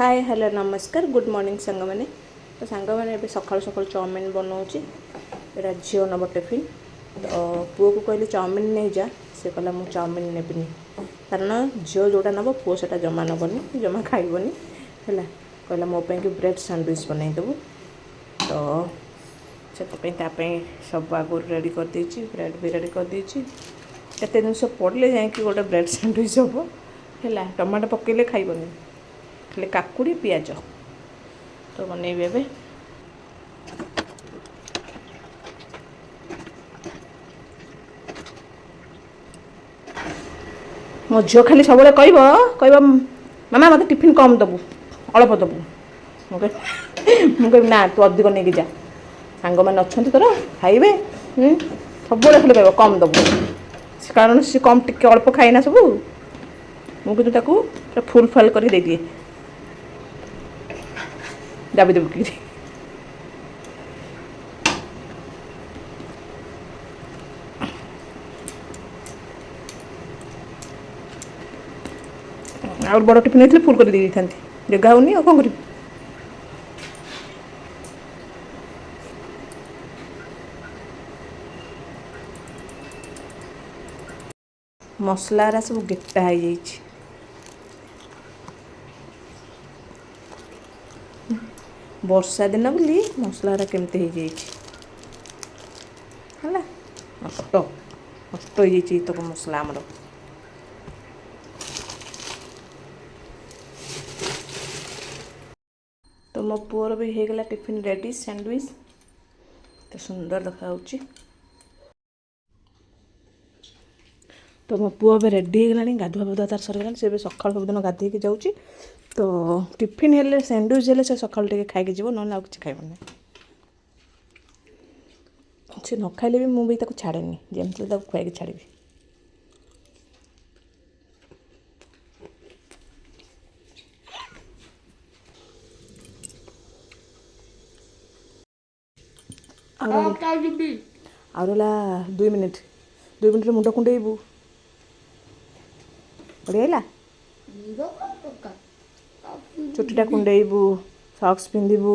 hi hello नमस्कार good morning सांग मैंने तो सांग मैंने सकाल सकाल चाउमिन बनाऊँगी यहाँ झील नब टिफिन तो पुओ को कहली चाउमिन नहीं जा से कहला मुझे चाउमिन नेबिनी कारण झील जोटा नब पुओ से जमा नबनी जमा खाइबनी है कहला मो कि ब्रेड सैंडविच बनईदेबू तो से सब आगुरी रेडी कर देची ब्रेड भी रेडी कर देची एत जिन पड़े जा गोटे ब्रेड सैंडविच हम है टमाटो पकईले खाइबनी खाली काकुड़ी पियाज तो बनैबी ए मो झील खाली सब कह मामा मत टिफिन कम दबु अल्प दबु मुझे ना तू अधिक नहीं जा सांग मैंने अच्छा तोर खाइबे सब खाली कह कम दबु कारण सी कम टिके अल्प खाइना सब मुझे फुल फाल कर दे दिए दाबी देबू कि और बड़ टिफिन होती फुल कर दे था जगह होनी और कौन कर मसला सब गेटा हो जाए वर्षा दिन बोली मसला केमती हो जाए नष्ट नष्ट हो जाए तक मसला आमर तो मो पुअर भी हो गला टिफिन रेडी सैंडविच तो सुंदर देखा तो मो पुओ भी रेडी हो गला गाधुआ पाधुआ तार सरगला सी सकाल सबुदिन गाधे जाऊँगी तो टिफिन हेल्ले सैंडविच हेल्ले से सकाल टे खाई जीव ना कि खाइबनी से न खाइले भी मुझे छाड़ेनी जमती खुआई छाड़ी आउला 2 मिनिट मुंड कुंडेबू बढ़िया चुटीटा कुंडेबू सॉक्स पिंधबू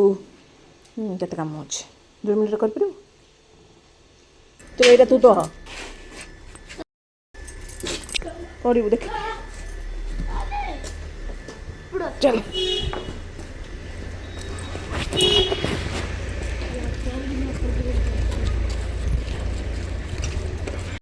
केत कम अच्छे 2 मिनिट कर तो ये तू तो करू देख चल